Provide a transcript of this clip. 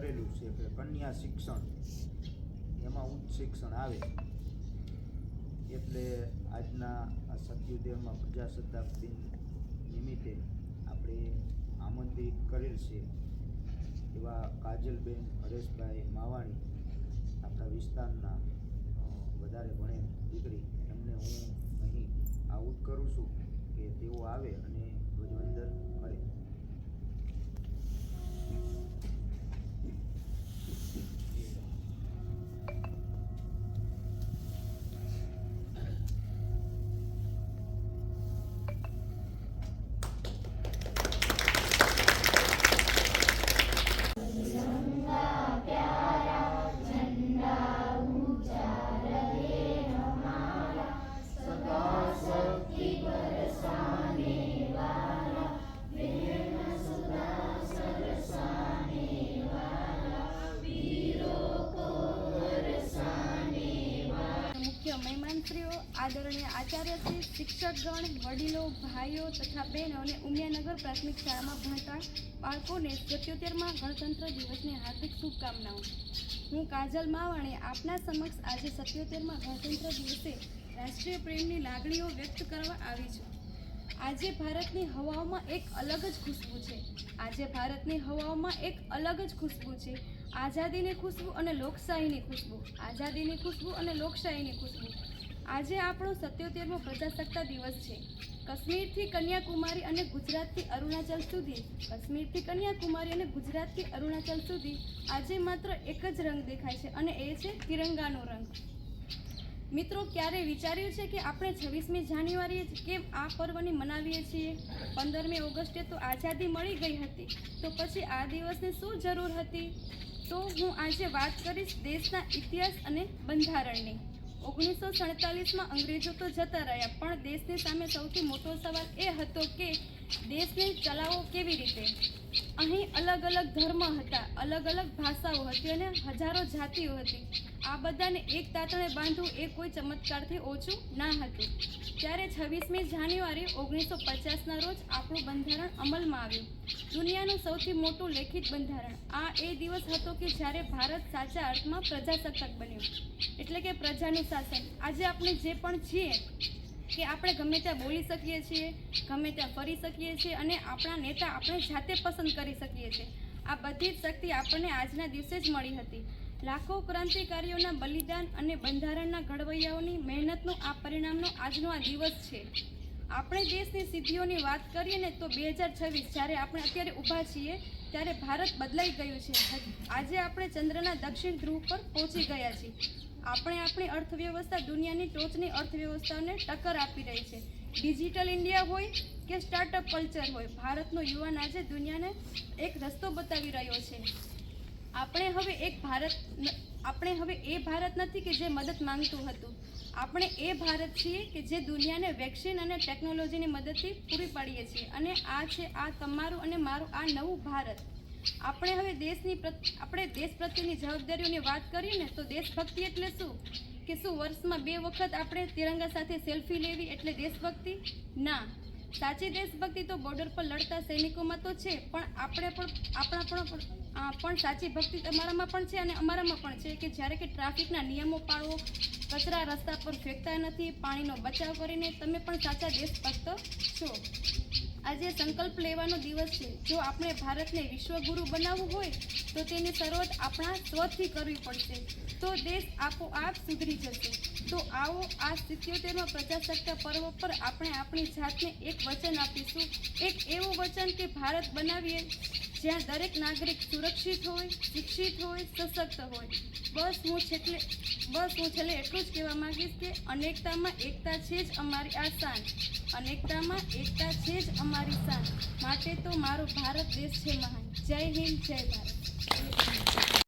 કરેલું છે કે કન્યા શિક્ષણ એમાં ઉચ્ચ શિક્ષણ આવે, એટલે આજના આ 77માં પ્રજાસત્તાક દિન નિમિત્તે આપણે આમંત્રિત કરેલ છે એવા કાજલબેન હરેશભાઈ માવાણી, આપણા વિસ્તારના વધારે ભણેલ દીકરી, એમને હું અહીં આહુત કરું છું કે તેઓ આવે અને ધ્વજવંદન કરે. મહેમાનશ્રીઓ, આદરણીય આચાર્યશ્રી, શિક્ષકગણ, વડીલો, ભાઈઓ તથા બહેનો અને ઉમિયાનગર પ્રાથમિક શાળામાં ભણતા બાળકોને 77માં ગણતંત્ર દિવસની હાર્દિક શુભકામનાઓ. હું કાજલ માવાણી આપના સમક્ષ આજે 77માં ગણતંત્ર દિવસે રાષ્ટ્રીય પ્રેમની લાગણીઓ વ્યક્ત કરવા આવી છું. આજે ભારતની હવાઓમાં એક અલગ જ ખુશ્બુ છે. આઝાદીની ખુશ્બુ અને લોકશાહીની ખુશ્બુ. આજે આપણો 77મો પ્રજાસત્તાક દિવસ છે. કાશ્મીરથી કન્યાકુમારી અને ગુજરાતથી અરુણાચલ સુધી આજે માત્ર એક જ રંગ દેખાય છે અને એ છે તિરંગાનો રંગ. મિત્રો, ક્યારે વિચાર્યું છે કે આપણે 26મી જાન્યુઆરીએ કેમ આ પર્વને મનાવીએ છીએ? 15મી ઓગસ્ટે તો આઝાદી મળી ગઈ હતી, તો પછી આ દિવસની શું જરૂર હતી? તો હું આજે વાત કરીશ દેશના ઇતિહાસ અને બંધારણની. 1947માં અંગ્રેજો તો જતા રહ્યા, પણ દેશની સામે સૌથી મોટો સવાલ એ હતો કે દેશને ચલાવવો કેવી રીતે. અહીં અલગ અલગ ધર્મ હતા, અલગ અલગ ભાષાઓ હતી અને હજારો જાતિઓ હતી. આ બધાને એક તાતણે બાંધવું એ કોઈ ચમત્કારથી ઓછું ના હતું. ત્યારે 26મી જાન્યુઆરી 1950ના રોજ આપણું બંધારણ અમલમાં આવ્યું, દુનિયાનું સૌથી મોટું લેખિત બંધારણ. આ એ દિવસ હતો કે જ્યારે ભારત સાચા અર્થમાં પ્રજાસત્તાક બન્યું, એટલે કે પ્રજાનું શાસન. આજે આપણે જે પણ છીએ કે આપણે ગમે ત્યાં બોલી શકીએ છીએ, ગમે ત્યાં ફરી શકીએ છીએ અને આપણા નેતા આપણે જાતે પસંદ કરી શકીએ છીએ. આ બધી જ શક્તિ આપણને આજના દિવસે જ મળી હતી. લાખો ક્રાંતિકારીઓના બલિદાન અને બંધારણના ઘડવૈયાઓની મહેનતનું આ પરિણામનો આજનો આ દિવસ છે. આપણે દેશની સિદ્ધિઓની વાત કરીએ ને તો 2026 જ્યારે આપણે અત્યારે ઊભા છીએ ત્યારે ભારત બદલાઈ ગયું છે. આજે આપણે ચંદ્રના દક્ષિણ ધ્રુવ પર પહોંચી ગયા છીએ. આપણે આપણી અર્થવ્યવસ્થા દુનિયાની ટોચની અર્થવ્યવસ્થાઓને ટક્કર આપી રહી છે. ડિજિટલ ઇન્ડિયા હોય કે સ્ટાર્ટઅપ કલ્ચર હોય, ભારતનો યુવાન આજે દુનિયાને એક રસ્તો બતાવી રહ્યો છે. આપણે હવે એ ભારત નથી કે જે મદદ માંગતું હતું. આપણે એ ભારત છીએ કે જે દુનિયાને વેક્સિન અને ટેકનોલોજીની મદદથી પૂરી પાડીએ છીએ. અને આ છે આ તમારું અને મારું આ નવું ભારત. આપણે હવે દેશ પ્રત્યેની જવાબદારીઓની વાત કરીએ ને તો દેશભક્તિ એટલે શું? કે શું વર્ષમાં 2 વખત આપણે તિરંગા સાથે સેલ્ફી લેવી એટલે દેશભક્તિ? ના. સાચી દેશભક્તિ તો બોર્ડર પર લડતા સૈનિકોમાં તો છે, પણ પણ સાચી ભક્તિ તમારામાં પણ છે અને અમારામાં પણ છે કે જ્યારે કે ટ્રાફિકના નિયમો પાળવો, કચરા રસ્તા પર ફેંકતા નથી, પાણીનો બચાવ કરીને તમે પણ સાચા દેશભક્ત છો. આજે સંકલ્પ લેવાનો દિવસ છે. જો આપણે ભારતને વિશ્વગુરુ બનાવવું હોય તો તેની શરૂઆત આપણા સ્વથી કરવી પડશે, તો દેશ આપોઆપ સુધરી જશે. તો આવો આ 77મા પ્રજાસત્તાક પર્વ પર આપણે આપણી જાતને એક વચન આપીશું, એક એવું વચન કે ભારત બનાવીએ જ્યાં દરેક નાગરિક સુરક્ષિત હોય, શિક્ષિત હોય, સશક્ત હોય. બસ હું છેલ્લે એટલું જ કહેવા માંગીશ કે અનેકતામાં એકતા છે જ અમારી આ શાન. માટે તો મારો ભારત દેશ છે મહાન. જય હિન્દ, જય ભારત.